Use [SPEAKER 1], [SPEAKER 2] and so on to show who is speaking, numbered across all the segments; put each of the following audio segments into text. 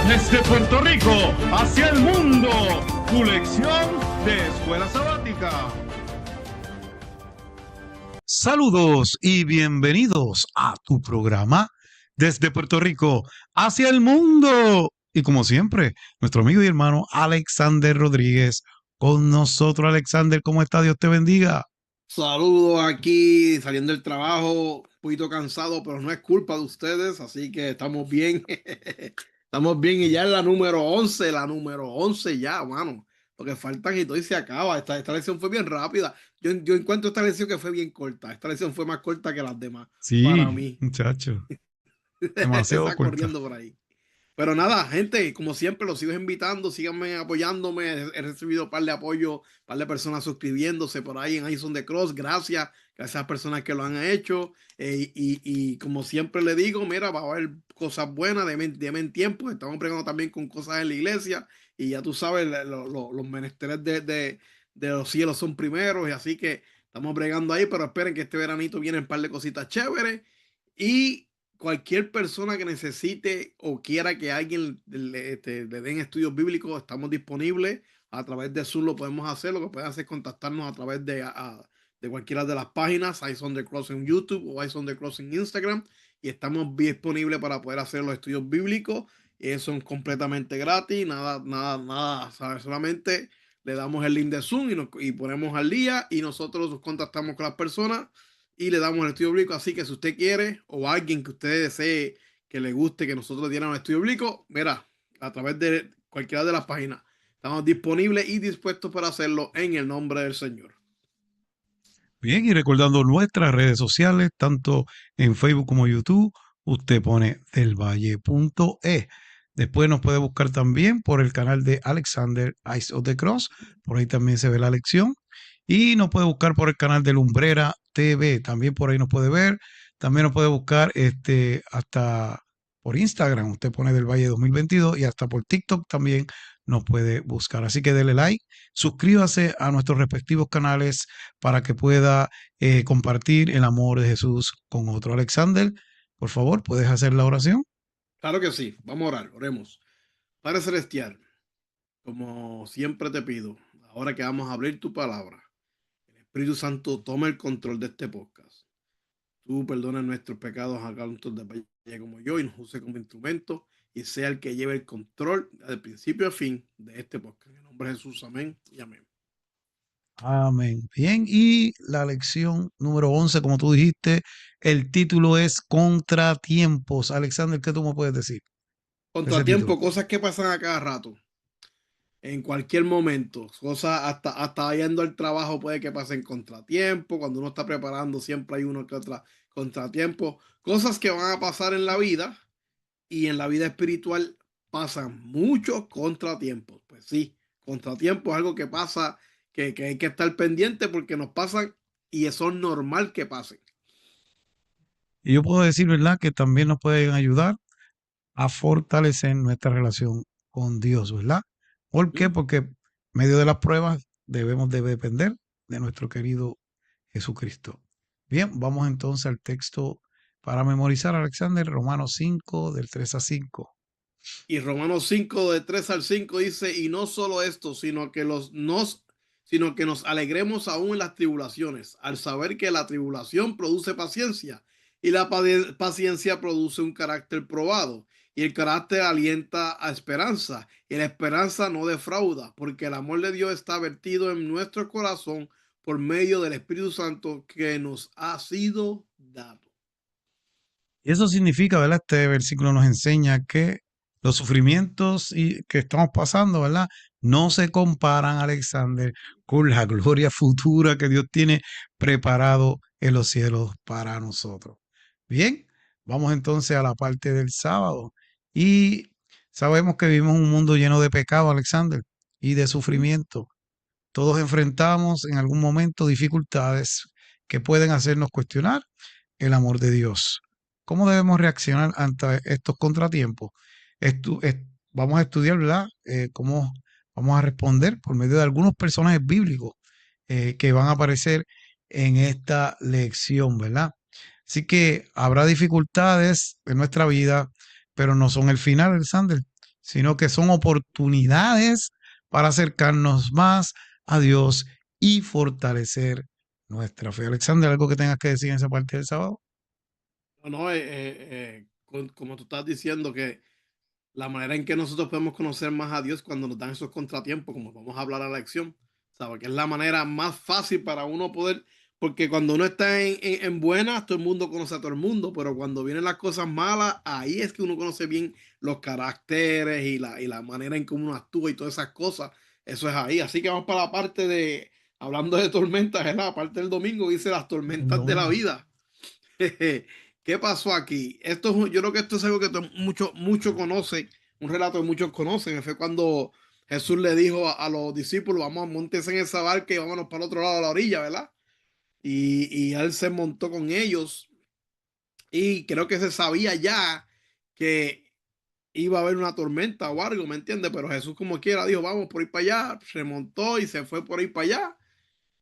[SPEAKER 1] Desde Puerto Rico hacia el mundo, tu lección de escuela sabática. Saludos y bienvenidos a tu programa Desde Puerto Rico hacia el mundo. Y como siempre, nuestro amigo y hermano Alexander Rodríguez con nosotros. Alexander, ¿cómo está? Dios te bendiga.
[SPEAKER 2] Saludos aquí, saliendo del trabajo, un poquito cansado, pero no es culpa de ustedes, así que estamos bien. Estamos bien y ya es la número 11 ya, mano. Lo que falta y todo y se acaba. Esta lección fue bien rápida. Yo encuentro esta lección que fue bien corta. Esta lección fue más corta que las demás, para
[SPEAKER 1] Sí,
[SPEAKER 2] mí.
[SPEAKER 1] muchacho, demasiado
[SPEAKER 2] Está
[SPEAKER 1] corta.
[SPEAKER 2] corriendo por ahí. Pero nada, gente, como siempre, los sigo invitando, síganme apoyándome. He recibido un par de apoyo, un par de personas suscribiéndose por ahí en Ison de Cross. Gracias a esas personas que lo han hecho. Y como siempre le digo, mira, va a haber cosas buenas, deme en tiempo. Estamos bregando también con cosas en la iglesia. Y ya tú sabes, los menesteres de los cielos son primeros. Y así que estamos bregando ahí, pero esperen que este veranito viene un par de cositas chéveres. Y cualquier persona que necesite o quiera que alguien le den estudios bíblicos, estamos disponibles a través de Zoom, lo podemos hacer. Lo que pueden hacer es contactarnos a través de cualquiera de las páginas, Eyes on the Cross en YouTube o Eyes on the Cross en Instagram, y estamos disponibles para poder hacer los estudios bíblicos. Son completamente gratis, nada, ¿sabes? Solamente le damos el link de Zoom y ponemos al día y nosotros nos contactamos con las personas y le damos el estudio bíblico. Así que si usted quiere o alguien que usted desee que le guste que nosotros le dieran el estudio bíblico, mira, a través de cualquiera de las páginas, estamos disponibles y dispuestos para hacerlo en el nombre del Señor.
[SPEAKER 1] Bien, y recordando nuestras redes sociales, tanto en Facebook como YouTube, usted pone delvalle.e. Después nos puede buscar también por el canal de Alexander Eyes of the Cross, por ahí también se ve la lección. Y nos puede buscar por el canal de Lumbrera TV, también por ahí nos puede ver. También nos puede buscar hasta por Instagram, usted pone Del Valle 2022 y hasta por TikTok también nos puede buscar. Así que dele like, suscríbase a nuestros respectivos canales para que pueda compartir el amor de Jesús con otro. Alexander, por favor, ¿puedes hacer la oración?
[SPEAKER 2] Claro que sí, vamos a orar, oremos. Padre Celestial, como siempre te pido, ahora que vamos a abrir tu palabra, el Espíritu Santo toma el control de este podcast. Tú perdonas nuestros pecados a tantos de Valle como yo y nos use como instrumento y sea el que lleve el control del principio a fin de este podcast. En el nombre de Jesús, amén y amén.
[SPEAKER 1] Amén. Bien, y la lección número 11, como tú dijiste, el título es Contratiempos. Alexander, ¿qué tú me puedes decir de ese
[SPEAKER 2] Contratiempo,
[SPEAKER 1] título?
[SPEAKER 2] cosas que pasan a cada rato, en cualquier momento, cosas hasta yendo al trabajo puede que pasen contratiempo, cuando uno está preparando siempre hay uno que otra contratiempo, cosas que van a pasar en la vida y en la vida espiritual pasan muchos contratiempos. Pues sí, contratiempos es algo que pasa, que hay que estar pendiente porque nos pasan y eso es normal que pasen.
[SPEAKER 1] Y yo puedo decir, ¿verdad?, que también nos pueden ayudar a fortalecer nuestra relación con Dios, ¿verdad? ¿Por qué?
[SPEAKER 2] ¿Mm?
[SPEAKER 1] Porque en medio de las pruebas debemos de depender de nuestro querido Jesucristo. Bien, vamos entonces al texto para memorizar, Alexander, Romanos 5, del 3 a 5.
[SPEAKER 2] Y Romanos 5 de 3 al 5 dice, y no solo esto, sino que nos alegremos aún en las tribulaciones, al saber que la tribulación produce paciencia, y la paciencia produce un carácter probado, y el carácter alienta a esperanza, y la esperanza no defrauda, porque el amor de Dios está vertido en nuestro corazón por medio del Espíritu Santo que nos ha sido dado.
[SPEAKER 1] Y eso significa, ¿verdad? Este versículo nos enseña que los sufrimientos que estamos pasando, ¿verdad? No se comparan, Alexander, con la gloria futura que Dios tiene preparado en los cielos para nosotros. Bien, vamos entonces a la parte del sábado. Y sabemos que vivimos en un mundo lleno de pecado, Alexander, y de
[SPEAKER 2] ¿Mm?
[SPEAKER 1] sufrimiento. Todos enfrentamos en algún momento dificultades que pueden hacernos cuestionar el amor de Dios. ¿Cómo debemos reaccionar ante estos contratiempos? Vamos a estudiar, ¿verdad? Cómo vamos a responder por medio de algunos personajes bíblicos que van a aparecer en esta lección, ¿verdad? Así que habrá dificultades en nuestra vida, pero no son el final, Alexander. sino que son oportunidades para acercarnos más a Dios y fortalecer nuestra fe. Alexander, ¿algo que tengas que decir en esa parte del sábado?
[SPEAKER 2] No, no, como tú estás diciendo que la manera en que nosotros podemos conocer más a Dios cuando nos dan esos contratiempos, como vamos a hablar a la lección, ¿sabes? Que es la manera más fácil para uno poder, porque cuando uno está en buenas, todo el mundo conoce a todo el mundo, pero cuando vienen las cosas malas, ahí es que uno conoce bien los caracteres y la manera en que uno actúa y todas esas cosas. Eso es ahí. Así que vamos para la parte de, hablando de tormentas, es la parte del domingo, dice las
[SPEAKER 1] El
[SPEAKER 2] tormentas de la
[SPEAKER 1] domingo.
[SPEAKER 2] vida. ¿Qué pasó aquí? Yo creo que esto es algo que muchos conocen, un relato que muchos conocen. Fue cuando Jesús le dijo a los discípulos, vamos, montes en esa barca y vámonos para el otro lado de la orilla, ¿verdad? Y él se montó con ellos y creo que se sabía ya que iba a haber una tormenta o algo, ¿me entiendes? Pero Jesús como quiera dijo, vamos por ir para allá, se montó y se fue por ir para allá.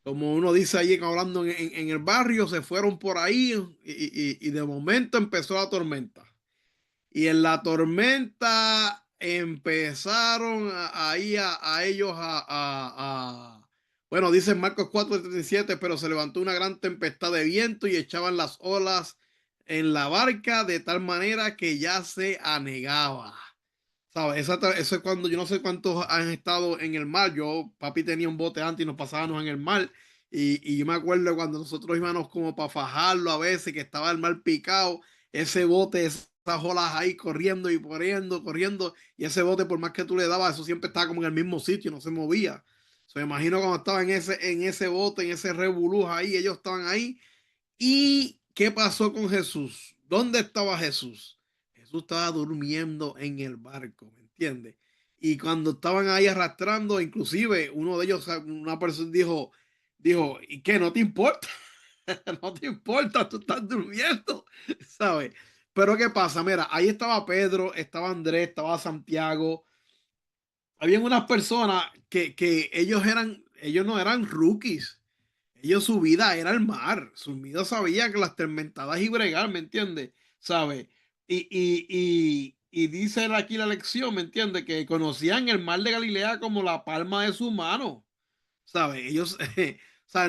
[SPEAKER 2] Como uno dice ahí hablando en el barrio, se fueron por ahí y de momento empezó la tormenta. Y en la tormenta empezaron ahí a ellos bueno, dice Marcos 4:37, pero se levantó una gran tempestad de viento y echaban las olas en la barca de tal manera que ya se anegaba. ¿Sabes? Eso es cuando yo no sé cuántos han estado en el mar. Papi tenía un bote antes y nos pasábamos en el mar. Y yo me acuerdo cuando nosotros íbamos como para fajarlo a veces, que estaba el mar picado, ese bote, esas olas ahí corriendo y corriendo. Y ese bote, por más que tú le dabas, eso siempre estaba como en el mismo sitio, no se movía. Me imagino cuando estaba en ese bote, en ese revolú ahí, ellos estaban ahí. ¿Y qué pasó con Jesús? ¿Dónde estaba Jesús? Jesús estaba durmiendo en el barco, ¿me entiendes? Y cuando estaban ahí arrastrando, inclusive uno de ellos, una persona dijo, ¿y qué? ¿No te importa? No te importa, tú estás durmiendo, ¿sabes? Pero ¿qué pasa? Mira, ahí estaba Pedro, estaba Andrés, estaba Santiago. Habían unas personas que ellos no eran rookies. Ellos su vida era el mar, su vida sabía que las tormentadas y bregar, ¿me entiendes? ¿Sabe? Y dice él aquí la lección, ¿me entiendes? Que conocían el mar de Galilea como la palma de su mano, ¿sabe? Ellos,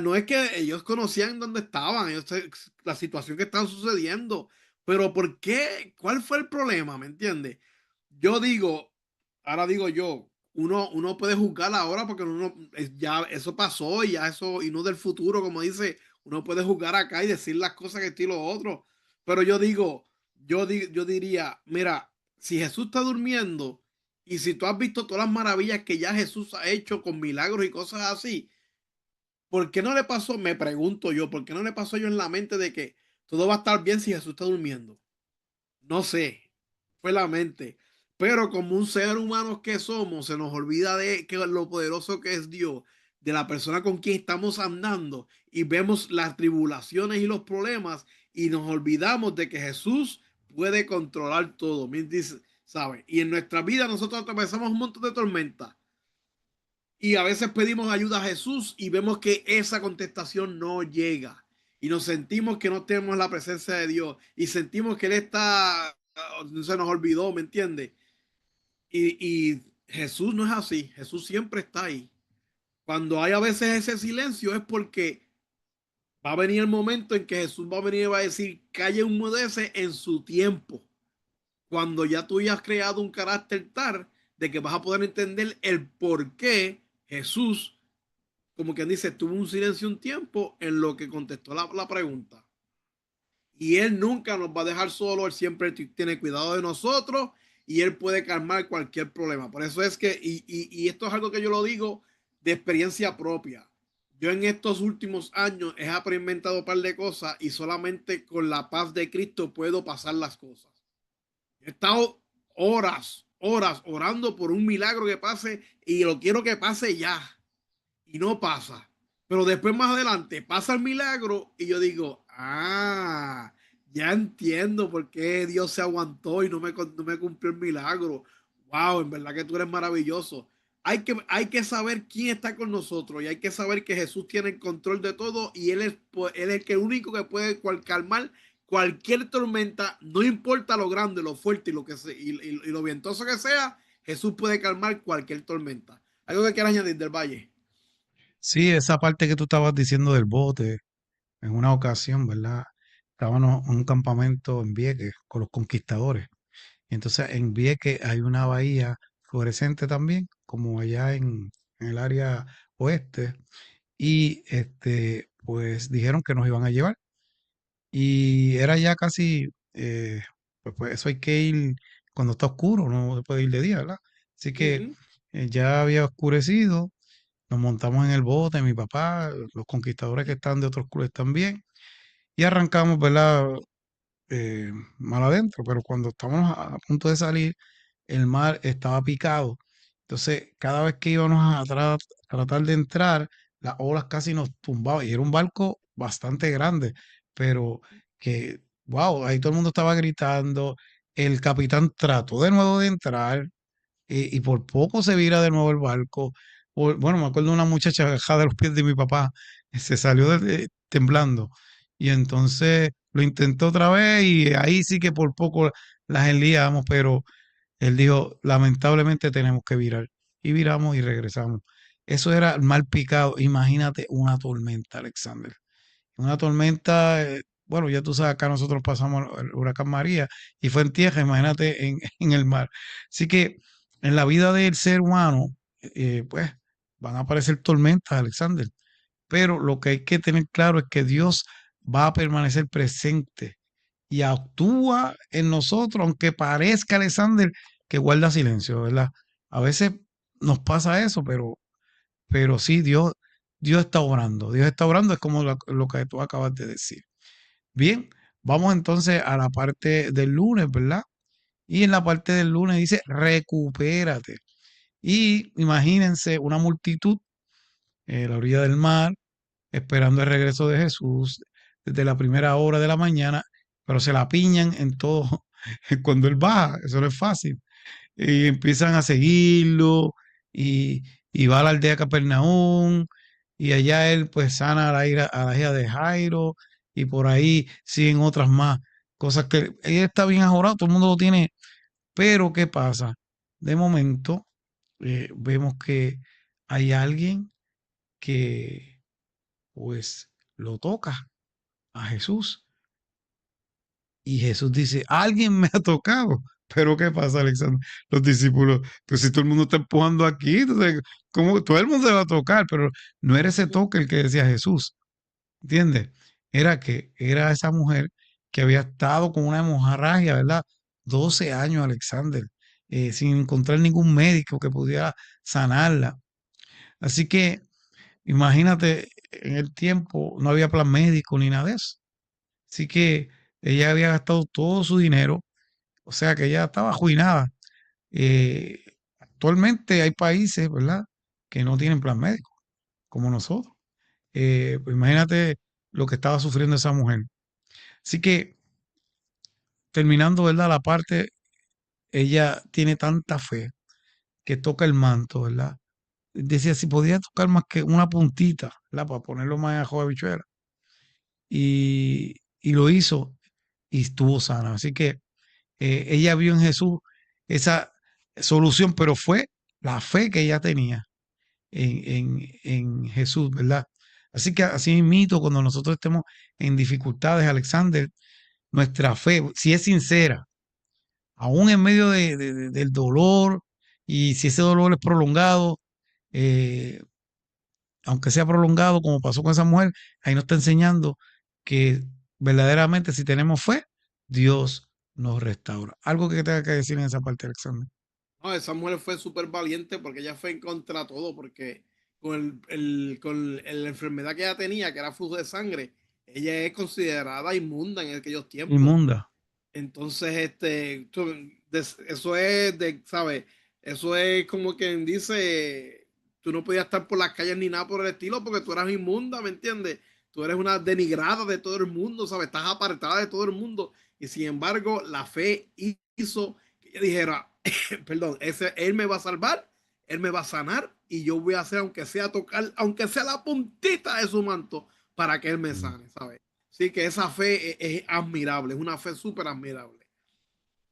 [SPEAKER 2] no es que ellos conocían dónde estaban, la situación que están sucediendo, pero ¿por qué? ¿Cuál fue el problema? ¿Me entiendes? Yo digo, ahora digo yo, uno puede juzgar ahora porque ya eso pasó y ya eso, y no del futuro, como dice, uno puede juzgar acá y decir las cosas que esto y lo otro. Pero yo diría, mira, si Jesús está durmiendo y si tú has visto todas las maravillas que ya Jesús ha hecho con milagros y cosas así, ¿por qué no le pasó? Me pregunto yo, ¿por qué no le pasó yo en la mente de que todo va a estar bien si Jesús está durmiendo? No sé, fue la mente. Pero como un ser humano que somos, se nos olvida de que lo poderoso que es Dios, de la persona con quien estamos andando y vemos las tribulaciones y los problemas y nos olvidamos de que Jesús puede controlar todo. Me dice, ¿sabe? Y en nuestra vida nosotros atravesamos un montón de tormentas y a veces pedimos ayuda a Jesús y vemos que esa contestación no llega. Y nos sentimos que no tenemos la presencia de Dios. Y sentimos que Él está, se nos olvidó, ¿me entiendes? Y Jesús no es así. Jesús siempre está ahí. Cuando hay a veces ese silencio es porque va a venir el momento en que Jesús va a venir y va a decir, calle humedece en su tiempo. Cuando ya tú ya has creado un carácter tal de que vas a poder entender el por qué Jesús, como quien dice, tuvo un silencio un tiempo en lo que contestó la pregunta. Y Él nunca nos va a dejar solo, Él siempre tiene cuidado de nosotros y Él puede calmar cualquier problema. Por eso es que, y esto es algo que yo lo digo de experiencia propia. Yo en estos últimos años he experimentado un par de cosas y solamente con la paz de Cristo puedo pasar las cosas. He estado horas orando por un milagro que pase y lo quiero que pase ya y no pasa. Pero después más adelante pasa el milagro y yo digo, ya entiendo por qué Dios se aguantó y no me cumplió el milagro. Wow, en verdad que tú eres maravilloso. Hay que saber quién está con nosotros y hay que saber que Jesús tiene el control de todo y él es el único que puede calmar cualquier tormenta, no importa lo grande, lo fuerte y lo ventoso que sea, Jesús puede calmar cualquier tormenta. ¿Algo que quieras añadir del Valle?
[SPEAKER 1] Sí, esa parte que tú estabas diciendo del bote, en una ocasión, ¿verdad? Estábamos en un campamento en Vieques con los conquistadores. Y entonces en Vieques hay una bahía fluorescente también, como allá en el área oeste. Y pues dijeron que nos iban a llevar. Y era ya casi, pues eso hay que ir cuando está oscuro, no se puede ir de día, ¿verdad? Así que
[SPEAKER 2] Ujú.
[SPEAKER 1] ya había oscurecido, nos montamos en el bote, mi papá, los conquistadores que están de otros clubes también, y arrancamos, ¿verdad? Mal adentro, pero cuando estábamos a punto de salir, el mar estaba picado. Entonces, cada vez que íbamos a tratar de entrar, las olas casi nos tumbaban. Y era un barco bastante grande, pero que, wow, ahí todo el mundo estaba gritando. El capitán trató de nuevo de entrar y por poco se vira de nuevo el barco. Bueno, me acuerdo de una muchacha bajada de los pies de mi papá, se salió temblando. Y entonces lo intentó otra vez y ahí sí que por poco las enliamos, pero él dijo, lamentablemente tenemos que virar. Y viramos y regresamos. Eso era mal picado. Imagínate una tormenta, Alexander. Una tormenta, bueno, ya tú sabes, acá nosotros pasamos el huracán María y fue en tierra, imagínate en el mar. Así que en la vida del ser humano, pues van a aparecer tormentas, Alexander. Pero lo que hay que tener claro es que Dios va a permanecer presente y actúa en nosotros, aunque parezca, Alexander, que guarda silencio, ¿verdad? A veces nos pasa eso, pero sí, Dios está orando, es como lo que tú acabas de decir. Bien, vamos entonces a la parte del lunes, ¿verdad? Y en la parte del lunes dice, recupérate. Y imagínense una multitud en la orilla del mar, esperando el regreso de Jesús desde la primera hora de la mañana, pero se la piñan en todo cuando él baja, eso no es fácil. Y empiezan a seguirlo y, y va a la aldea Capernaum y allá él pues sana a la hija de Jairo y por ahí siguen otras más cosas que él está bien ajorado, todo el mundo lo tiene, pero ¿qué pasa? De momento vemos que hay alguien que pues lo toca a Jesús y Jesús dice, alguien me ha tocado. Pero ¿qué pasa, Alexander? Los discípulos, pues si todo el mundo está empujando aquí, entonces, ¿cómo? Todo el mundo se va a tocar, pero no era ese toque el que decía Jesús, ¿entiendes? Era que era esa mujer que había estado con una hemorragia, ¿verdad? 12 años, Alexander, sin encontrar ningún médico que pudiera sanarla. Así que imagínate, en el tiempo no había plan médico ni nada de eso. Así que ella había gastado todo su dinero, o sea que ella estaba arruinada. Actualmente hay países, ¿verdad?, que no tienen plan médico, como nosotros. Pues imagínate lo que estaba sufriendo esa mujer. Así que terminando, ¿verdad?, la parte, ella tiene tanta fe que toca el manto, ¿verdad? Decía, si podía tocar más que una puntita, ¿verdad?, para ponerlo más abajo de habichuela. Y lo hizo y estuvo sana. Así que ella vio en Jesús esa solución, pero fue la fe que ella tenía en Jesús, ¿verdad? Así que así mismo, cuando nosotros estemos en dificultades, Alexander, nuestra fe, si es sincera, aún en medio del dolor, y si ese dolor es prolongado, eh, aunque sea prolongado, como pasó con esa mujer, ahí nos está enseñando que verdaderamente si tenemos fe, Dios nos restaura. Algo que tenga que decir en esa parte, Alexander.
[SPEAKER 2] No, esa mujer fue súper valiente porque ella fue en contra de todo, porque con la enfermedad que ella tenía, que era flujo de sangre, ella es considerada inmunda en aquellos tiempos.
[SPEAKER 1] Inmunda.
[SPEAKER 2] Entonces, eso es ¿sabes? Eso es como quien dice, tú no podías estar por las calles ni nada por el estilo porque tú eras inmunda, ¿me entiendes? Tú eres una denigrada de todo el mundo, ¿sabes? Estás apartada de todo el mundo. Y sin embargo, la fe hizo que ella dijera, perdón, él me va a salvar, él me va a sanar y yo voy a hacer, aunque sea tocar, aunque sea la puntita de su manto, para que él me
[SPEAKER 1] Mm.
[SPEAKER 2] sane, ¿sabes? Sí, que esa fe es admirable, es una fe súper admirable.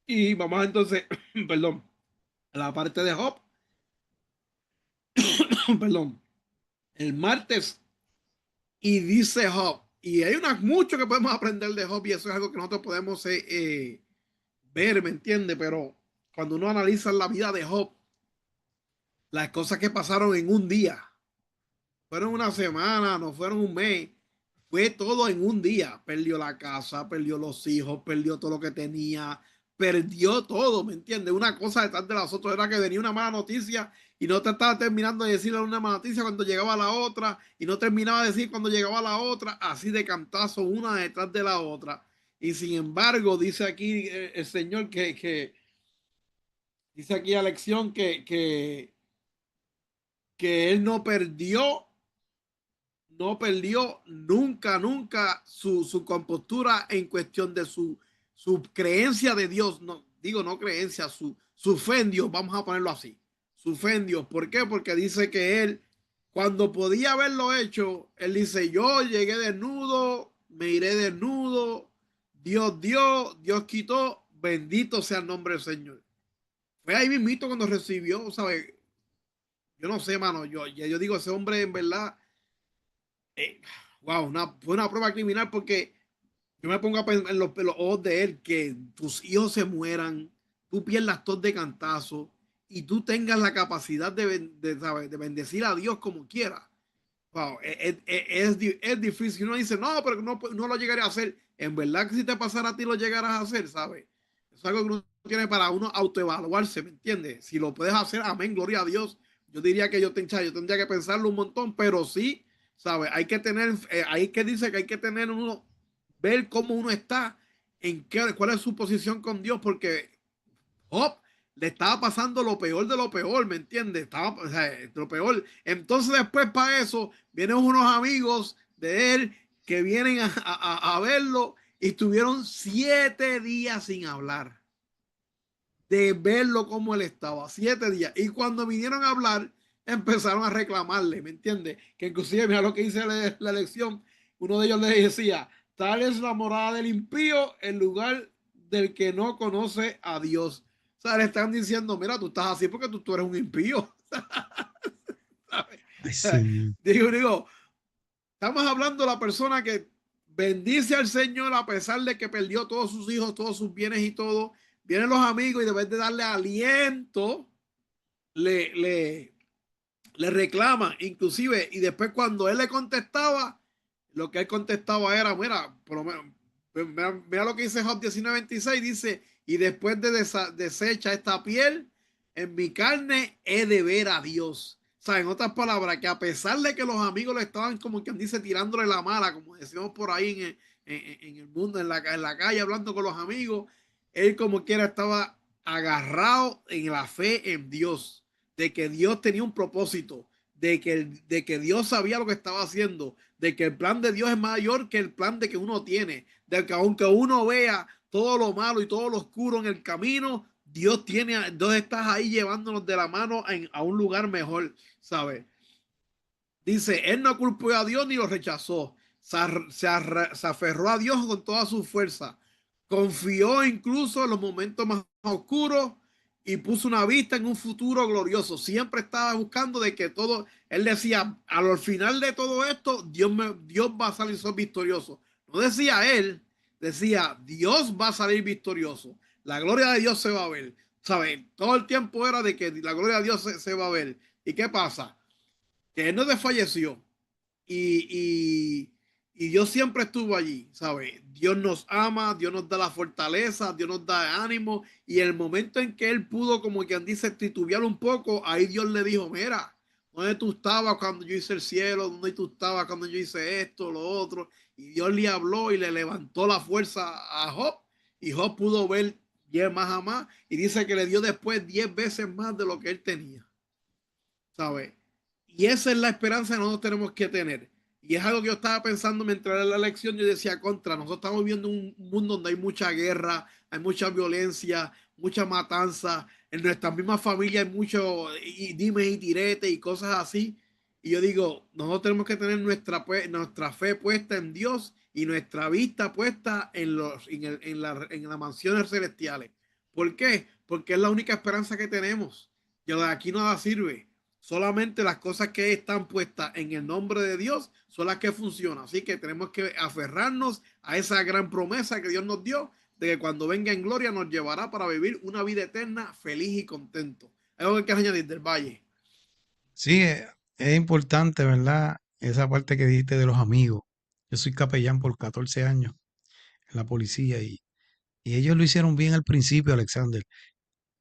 [SPEAKER 2] Y vamos entonces, perdón, la parte de Job, perdón, el martes, y dice Job, y hay mucho que podemos aprender de Job, y eso es algo que nosotros podemos ver, ¿me entiende? Pero cuando uno analiza la vida de Job, las cosas que pasaron en un día, fueron una semana, no fueron un mes, fue todo en un día. Perdió la casa, perdió los hijos, perdió todo lo que tenía, perdió todo, ¿me entiendes? Una cosa detrás de las otras, era que venía una mala noticia y no te estaba terminando de decirle una mala noticia cuando llegaba la otra y no terminaba de decir cuando llegaba la otra, así de cantazo, una detrás de la otra. Y sin embargo, dice aquí el Señor que dice aquí a lección que él no perdió nunca, nunca su compostura en cuestión de su creencia de Dios. No, digo, no creencia, su fe en Dios, vamos a ponerlo así. Su fe en Dios. ¿Por qué? Porque dice que él, cuando podía haberlo hecho, él dice, yo llegué desnudo, me iré desnudo, Dios dio, Dios quitó, bendito sea el nombre del Señor. Fue ahí mismito cuando recibió, ¿sabes? Yo no sé, mano, yo digo, ese hombre en verdad, eh, wow, fue una prueba criminal porque yo me pongo a pensar en los ojos de él que tus hijos se mueran, tú pierdas todo de cantazo y tú tengas la capacidad ¿sabes? De bendecir a Dios como quiera. Wow, es difícil. Uno dice, no, pero no lo llegaré a hacer. En verdad que si te pasara a ti lo llegarás a hacer, ¿sabes? Es algo que uno tiene para uno autoevaluarse, ¿me entiendes? Si lo puedes hacer, amén, gloria a Dios. Yo diría que yo tendría que pensarlo un montón, pero sí, ¿sabes? Hay que tener, ahí que dice que hay que tener uno, ver cómo uno está, cuál es su posición con Dios, porque Job le estaba pasando lo peor de lo peor, ¿me entiendes? Estaba, o sea, lo peor. Entonces después para eso vienen unos amigos de él que vienen a verlo y estuvieron 7 días sin hablar, de verlo como él estaba, 7 días. Y cuando vinieron a hablar, empezaron a reclamarle, ¿me entiendes? Que inclusive, mira lo que dice la lección, uno de ellos le decía, tal es la morada del impío, el lugar del que no conoce a Dios. O sea, le están diciendo, mira, tú estás así porque tú eres un impío.
[SPEAKER 1] Ay, señor.
[SPEAKER 2] Digo, estamos hablando de la persona que bendice al Señor a pesar de que perdió todos sus hijos, todos sus bienes y todo. Vienen los amigos y de vez de darle aliento, le, le, le reclaman, inclusive, y después cuando él le contestaba, lo que él contestaba era, mira, por lo menos, mira lo que dice Job 19:26, dice, y después de desecha esta piel, en mi carne he de ver a Dios. O sea, en otras palabras, que a pesar de que los amigos le estaban como quien dice tirándole la mala, como decimos por ahí en el mundo, en la calle, hablando con los amigos, él como quiera estaba agarrado en la fe en Dios, de que Dios tenía un propósito, de que Dios sabía lo que estaba haciendo, de que el plan de Dios es mayor que el plan de que uno tiene, de que aunque uno vea todo lo malo y todo lo oscuro en el camino, Dios está ahí llevándonos de la mano a un lugar mejor, ¿sabes? Dice, él no culpó a Dios ni lo rechazó. Se aferró a Dios con toda su fuerza. Confió incluso en los momentos más oscuros y puso una vista en un futuro glorioso. Siempre estaba buscando de que todo, él decía, al final de todo esto, Dios va a salir victorioso. No decía él, decía, Dios va a salir victorioso. La gloria de Dios se va a ver. ¿Saben? Todo el tiempo era de que la gloria de Dios se va a ver. ¿Y qué pasa? Que él no desfalleció y, y, y Dios siempre estuvo allí, ¿sabes? Dios nos ama, Dios nos da la fortaleza, Dios nos da ánimo y el momento en que él pudo, como quien dice, titubear un poco, ahí Dios le dijo, mira, ¿dónde tú estabas cuando yo hice el cielo? ¿Dónde tú estabas cuando yo hice esto, lo otro? Y Dios le habló y le levantó la fuerza a Job y Job pudo ver 10 más a más y dice que le dio después 10 veces más de lo que él tenía. ¿Sabes? Y esa es la esperanza que nosotros tenemos que tener. Y es algo que yo estaba pensando mientras era la elección. Yo decía, nosotros estamos viviendo un mundo donde hay mucha guerra, hay mucha violencia, mucha matanza. En nuestra misma familia hay mucho dime y tirete y cosas así. Y yo digo, nosotros tenemos que tener nuestra fe puesta en Dios y nuestra vista puesta en las mansiones celestiales. ¿Por qué? porque es la única esperanza que tenemos. Que lo de aquí nada sirve. Solamente las cosas que están puestas en el nombre de Dios son las que funcionan. Así que tenemos que aferrarnos a esa gran promesa que Dios nos dio de que cuando venga en gloria nos llevará para vivir una vida eterna feliz y contento. ¿Algo que quieras añadir del Valle?
[SPEAKER 1] Sí, es importante, ¿verdad? Esa parte que dijiste de los amigos. Yo soy capellán por 14 años en la policía y ellos lo hicieron bien al principio, Alexander.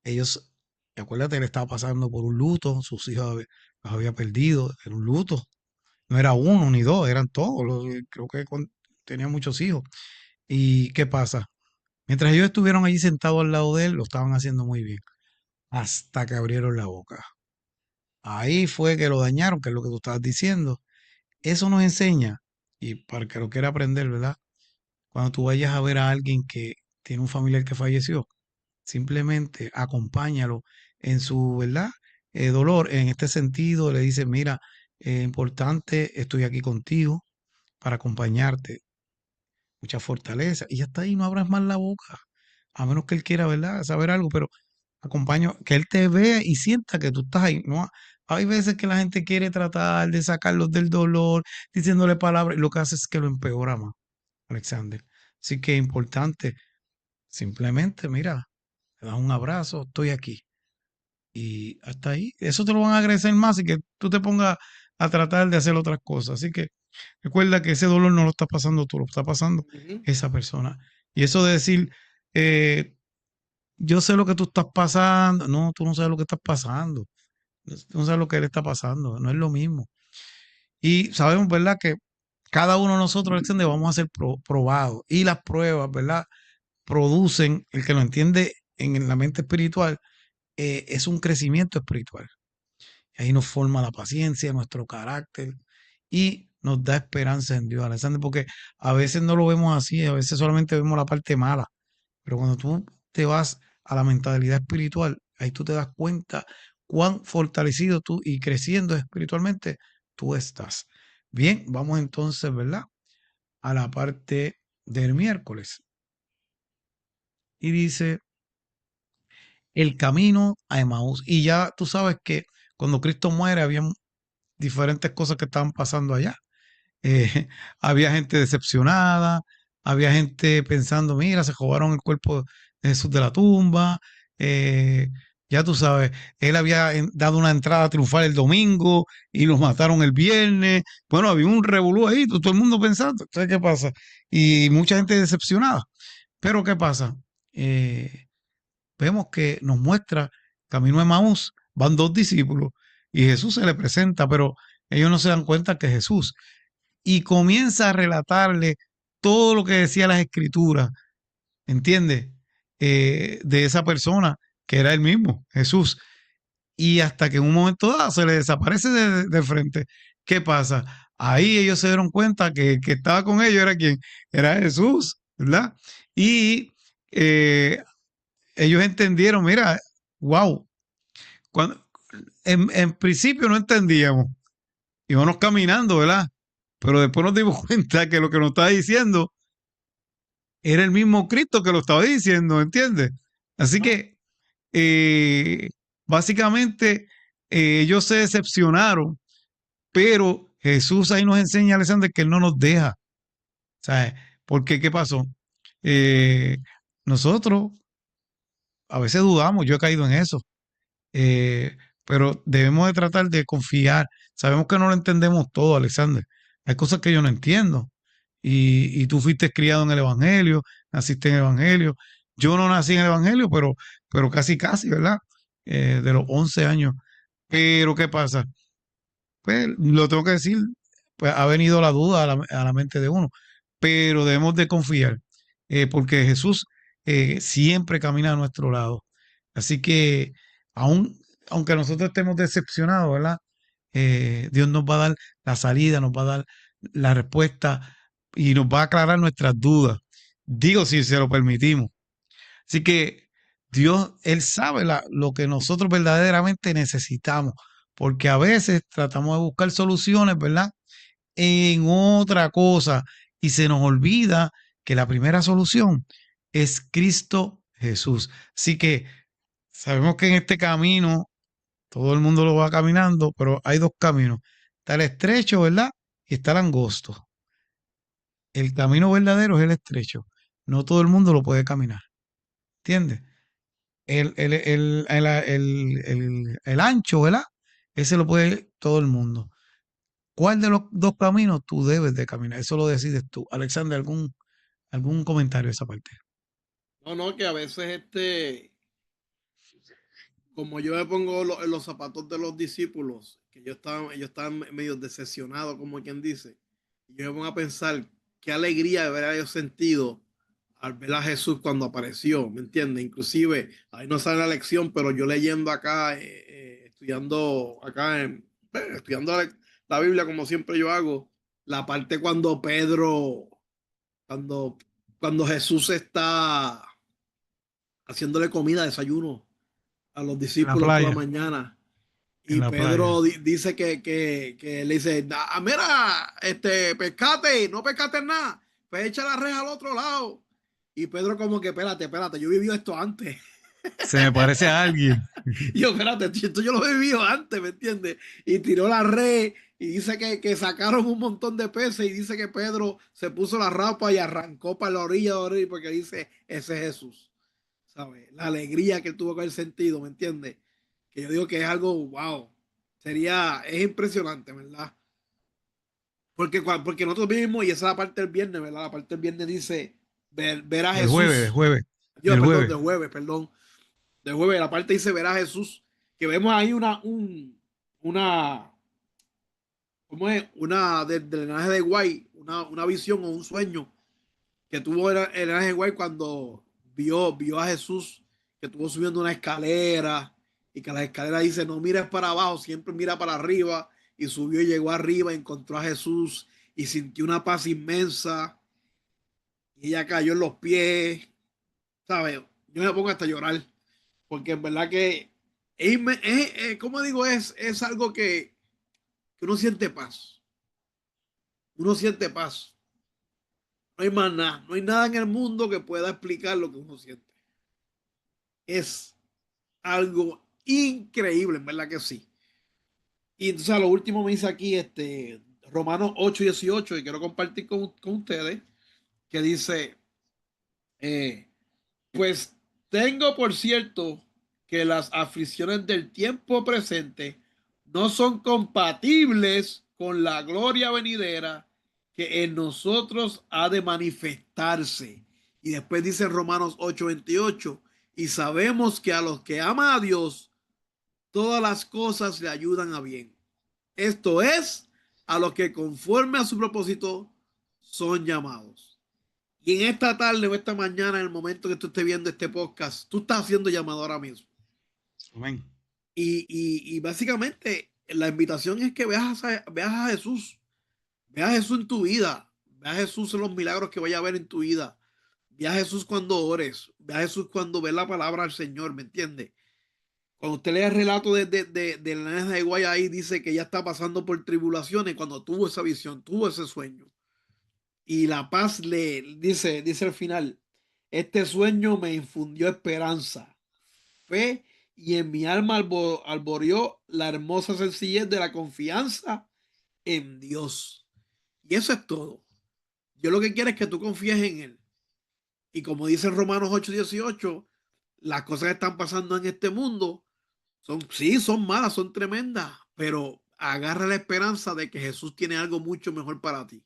[SPEAKER 1] Ellos, acuérdate, él estaba pasando por un luto, sus hijos los había perdido, era un luto. No era uno ni dos, eran todos. Creo que tenía muchos hijos. ¿Y qué pasa? Mientras ellos estuvieron allí sentados al lado de él, lo estaban haciendo muy bien. Hasta que abrieron la boca. Ahí fue que lo dañaron, que es lo que tú estabas diciendo. Eso nos enseña, y para que lo quiera aprender, ¿verdad? Cuando tú vayas a ver a alguien que tiene un familiar que falleció, simplemente acompáñalo en su, ¿verdad? Dolor. En este sentido, le dice, mira, importante, estoy aquí contigo para acompañarte, mucha fortaleza. Y hasta ahí no abras más la boca, a menos que él quiera, ¿verdad? Saber algo, pero acompaño, que él te vea y sienta que tú estás ahí. No, hay veces que la gente quiere tratar de sacarlos del dolor, diciéndole palabras, y lo que hace es que lo empeora más, Alexander. Así que es importante, simplemente, mira, te das un abrazo, estoy aquí. Y hasta ahí, eso te lo van a agradecer más y que tú te pongas a tratar de hacer otras cosas. Así que recuerda que ese dolor no lo está pasando tú, lo está pasando
[SPEAKER 2] Ujú.
[SPEAKER 1] esa persona. Y eso de decir, eh, yo sé lo que tú estás pasando. No, tú no sabes lo que estás pasando. Tú no sabes lo que él está pasando. No es lo mismo. Y sabemos, ¿verdad? Que cada uno de nosotros, Alexander, vamos a ser probados. Y las pruebas, ¿verdad? Producen, el que lo entiende en la mente espiritual, es un crecimiento espiritual. Ahí nos forma la paciencia, nuestro carácter y nos da esperanza en Dios, Alexander, porque a veces no lo vemos así, a veces solamente vemos la parte mala, pero cuando tú te vas a la mentalidad espiritual, ahí tú te das cuenta cuán fortalecido tú y creciendo espiritualmente tú estás. Bien, vamos entonces, ¿verdad? A la parte del miércoles. Y dice, el camino a Emaús. Y ya tú sabes que cuando Cristo muere, había diferentes cosas que estaban pasando allá. Eh, había gente decepcionada, había gente pensando, mira, se robaron el cuerpo de Jesús de la tumba. eh, ya tú sabes, él había dado una entrada triunfal el domingo y los mataron el viernes. Bueno, había un revolú ahí, todo el mundo pensando, ¿sabes qué pasa? Y mucha gente decepcionada. Pero ¿qué pasa? Eh, Vemos que nos muestra camino de Maús, van dos discípulos y Jesús se le presenta, pero ellos no se dan cuenta que es Jesús. Y comienza a relatarle todo lo que decía las escrituras, ¿entiendes? De esa persona que era el mismo, Jesús. Y hasta que en un momento dado se le desaparece de frente. ¿Qué pasa? Ahí ellos se dieron cuenta que el que estaba con ellos era quien, era Jesús, ¿verdad? Y ellos entendieron, mira, wow, cuando, en principio no entendíamos, íbamos caminando, ¿verdad? Pero después nos dimos cuenta que lo que nos estaba diciendo era el mismo Cristo que lo estaba diciendo, ¿entiendes? Así
[SPEAKER 2] Ah,
[SPEAKER 1] que eh, básicamente ellos se decepcionaron, pero Jesús ahí nos enseña, Alexander, que Él no nos deja. ¿Sabes? Porque, ¿qué pasó? Eh, Nosotros a veces dudamos, yo he caído en eso. Eh, pero debemos de tratar de confiar. Sabemos que no lo entendemos todo, Alexander. Hay cosas que yo no entiendo. Y tú fuiste criado en el Evangelio, naciste en el Evangelio. Yo no nací en el Evangelio, pero casi, casi, ¿verdad? De los 11 años. Pero ¿qué pasa? Pues lo tengo que decir, pues ha venido la duda a la mente de uno. Pero debemos de confiar, porque Jesús siempre camina a nuestro lado. Así que aún, aunque nosotros estemos decepcionados, ¿verdad? Dios nos va a dar la salida, nos va a dar la respuesta y nos va a aclarar nuestras dudas. Digo, si se lo permitimos. Así que Dios, Él sabe lo que nosotros verdaderamente necesitamos, porque a veces tratamos de buscar soluciones, ¿verdad? En otra cosa y se nos olvida que la primera solución es Cristo Jesús. Así que Sabemos que en este camino todo el mundo lo va caminando, pero hay dos caminos. Está el estrecho, ¿verdad? Y está el angosto. El camino verdadero es el estrecho. No todo el mundo lo puede caminar. ¿Entiendes? El ancho, ¿verdad? Ese lo puede todo el mundo. ¿Cuál de los dos caminos tú debes de caminar? Eso lo decides tú. Alexander, algún comentario a esa parte?
[SPEAKER 2] No, no, que a veces como yo me pongo en los zapatos de los discípulos, que ellos estaban medio decepcionados, como quien dice, y yo me pongo a pensar qué alegría de haber ellos sentido al ver a Jesús cuando apareció, ¿me entiendes? Inclusive, ahí no sale la lección, pero yo leyendo acá, estudiando acá, estudiando la Biblia como siempre yo hago, la parte cuando cuando, cuando Jesús está haciéndole comida, desayuno a los
[SPEAKER 1] En la
[SPEAKER 2] discípulos por la
[SPEAKER 1] playa,
[SPEAKER 2] mañana.
[SPEAKER 1] en
[SPEAKER 2] Y
[SPEAKER 1] la playa.
[SPEAKER 2] Pedro dice que le dice, mira, pescate, no pescate nada, pues echa la red al otro lado. Y Pedro como que, espérate, yo viví esto antes.
[SPEAKER 1] Se me parece a alguien.
[SPEAKER 2] Y yo, espérate, esto yo lo he vivido antes, ¿me entiendes? Y tiró la red y dice que sacaron un montón de peces y dice que Pedro se puso la rapa y arrancó para la orilla porque dice, ese es Jesús. ¿Sabes? La alegría que él tuvo que haber sentido, ¿me entiendes? Que yo digo que es algo, wow, es impresionante, ¿verdad? Porque nosotros vivimos, y esa es la parte del viernes, ¿verdad? La parte del viernes dice, ver a
[SPEAKER 1] Del jueves, del
[SPEAKER 2] Jesús,
[SPEAKER 1] jueves,
[SPEAKER 2] Dios,
[SPEAKER 1] del
[SPEAKER 2] perdón,
[SPEAKER 1] jueves.
[SPEAKER 2] de jueves, perdón, de jueves, la parte dice, ver a Jesús, que vemos ahí una, ¿cómo es? Una del enlace de Guay, una visión o un sueño que tuvo el ángel White cuando vio a Jesús que estuvo subiendo una escalera y que la escalera dice no mires para abajo, siempre mira para arriba, y subió y llegó arriba, encontró a Jesús y sintió una paz inmensa y ella cayó en los pies, ¿sabes? Yo me pongo hasta a llorar porque en verdad que como digo, es algo que uno siente paz, uno siente paz. No hay más nada, no hay nada en el mundo que pueda explicar lo que uno siente. Es algo increíble, en verdad que sí. Y entonces a lo último me dice aquí Romanos 8:18 y quiero compartir con ustedes, que dice, eh, pues tengo por cierto que las aflicciones del tiempo presente no son compatibles con la gloria venidera que en nosotros ha de manifestarse. Y después dice Romanos 8:28, y sabemos que a los que aman a Dios, todas las cosas le ayudan a bien. Esto es, a los que conforme a su propósito son llamados. Y en esta tarde o esta mañana, en el momento que tú estés viendo este podcast, tú estás haciendo llamado ahora mismo.
[SPEAKER 1] Amén.
[SPEAKER 2] Y básicamente la invitación es que veas a Jesús. Veas a Jesús en tu vida. Veas a Jesús en los milagros que vaya a ver en tu vida. Ve a Jesús cuando ores. Ve a Jesús cuando ves la palabra del Señor, ¿me entiendes? Cuando usted lee el relato de la nena de Guay, ahí dice que ella está pasando por tribulaciones cuando tuvo esa visión, tuvo ese sueño. Y la paz dice al final, este sueño me infundió esperanza, fe, y en mi alma alboreó la hermosa sencillez de la confianza en Dios. Y eso es todo. Yo lo que quiero es que tú confíes en Él. Y como dice Romanos 8:18, las cosas que están pasando en este mundo sí, son malas, son tremendas, pero agarra la esperanza de que Jesús tiene algo mucho mejor para ti.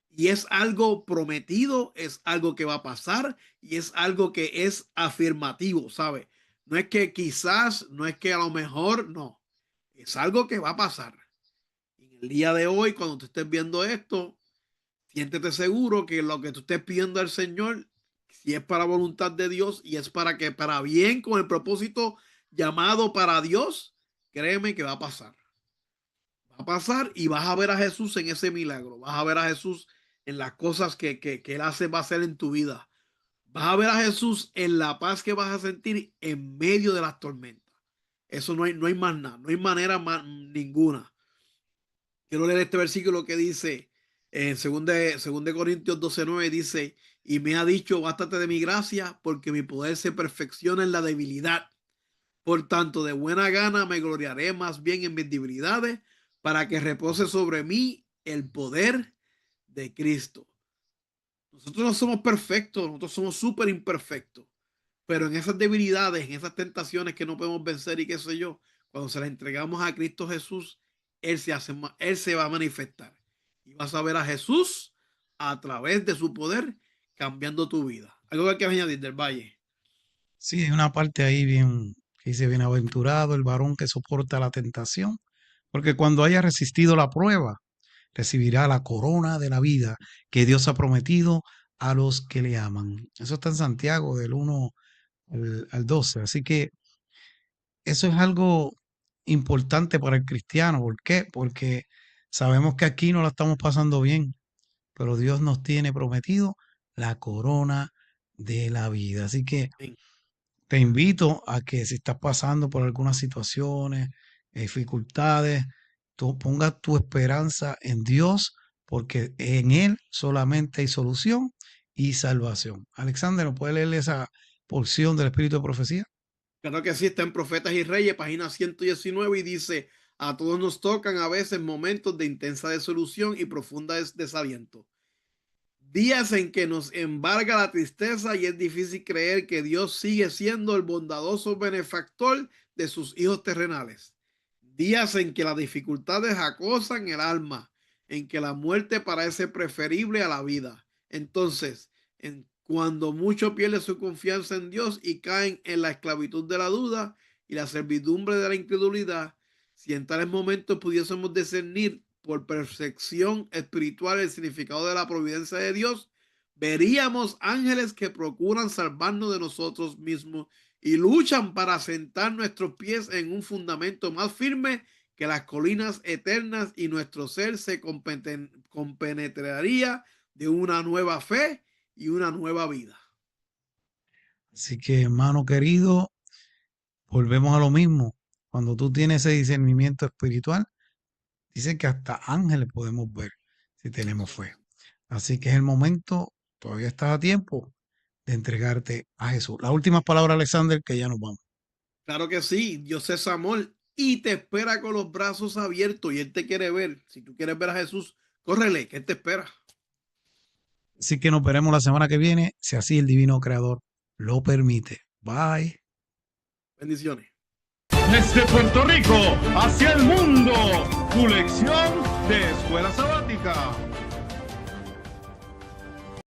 [SPEAKER 2] Y es algo prometido, es algo que va a pasar y es algo que es afirmativo, ¿sabes? No es que quizás, no es que a lo mejor, no. Es algo que va a pasar. Y en el día de hoy, cuando tú estés viendo esto, siéntete seguro que lo que tú estés pidiendo al Señor, si es para voluntad de Dios y es para bien, con el propósito llamado para Dios, créeme que va a pasar. Va a pasar y vas a ver a Jesús en ese milagro. Vas a ver a Jesús en las cosas que Él hace, va a hacer en tu vida. Vas a ver a Jesús en la paz que vas a sentir en medio de las tormentas. Eso no hay más nada, no hay manera más, ninguna. Quiero leer este versículo que dice en 2 Corintios 12:9, dice, y me ha dicho, bástate de mi gracia, porque mi poder se perfecciona en la debilidad. Por tanto, de buena gana me gloriaré más bien en mis debilidades, para que repose sobre mí el poder de Cristo. Nosotros no somos perfectos, nosotros somos súper imperfectos. Pero en esas debilidades, en esas tentaciones que no podemos vencer y qué sé yo, cuando se las entregamos a Cristo Jesús, Él se va a manifestar. Y vas a ver a Jesús a través de su poder cambiando tu vida. Algo que hay que añadir del Valle.
[SPEAKER 1] Sí, hay una parte ahí bien que dice, bienaventurado el varón que soporta la tentación, porque cuando haya resistido la prueba, recibirá la corona de la vida que Dios ha prometido a los que le aman. Eso está en Santiago del 1 al 12. Así que eso es algo importante para el cristiano. ¿Por qué? Porque sabemos que aquí no la estamos pasando bien, pero Dios nos tiene prometido la corona de la vida. Así que
[SPEAKER 2] Amén.
[SPEAKER 1] te invito a que si estás pasando por algunas situaciones, dificultades, tú pongas tu esperanza en Dios, porque en Él solamente hay solución y salvación. Alexander, ¿nos puede leer esa porción del Espíritu de Profecía?
[SPEAKER 2] Claro que sí, está en Profetas y Reyes, página 119, y dice: a todos nos tocan a veces momentos de intensa desolución y profunda desaliento. Días en que nos embarga la tristeza y es difícil creer que Dios sigue siendo el bondadoso benefactor de sus hijos terrenales. Días en que las dificultades acosan el alma, en que la muerte parece preferible a la vida. Entonces, cuando mucho pierde su confianza en Dios y caen en la esclavitud de la duda y la servidumbre de la incredulidad, si en tales momentos pudiésemos discernir por percepción espiritual el significado de la providencia de Dios, veríamos ángeles que procuran salvarnos de nosotros mismos y luchan para sentar nuestros pies en un fundamento más firme que las colinas eternas, y nuestro ser se compenetraría de una nueva fe y una nueva vida.
[SPEAKER 1] Así que, hermano querido, volvemos a lo mismo. Cuando tú tienes ese discernimiento espiritual, dice que hasta ángeles podemos ver si tenemos fe. Así que es el momento, todavía estás a tiempo de entregarte a Jesús. La última palabra, Alexander, que ya nos vamos.
[SPEAKER 2] Claro que sí, Dios es amor y te espera con los brazos abiertos, y Él te quiere ver. Si tú quieres ver a Jesús, córrele, que Él te espera.
[SPEAKER 1] Así que nos veremos la semana que viene, si así el divino creador lo permite. Bye.
[SPEAKER 2] Bendiciones.
[SPEAKER 3] Desde Puerto Rico hacia el mundo, tu lección de escuela sabática.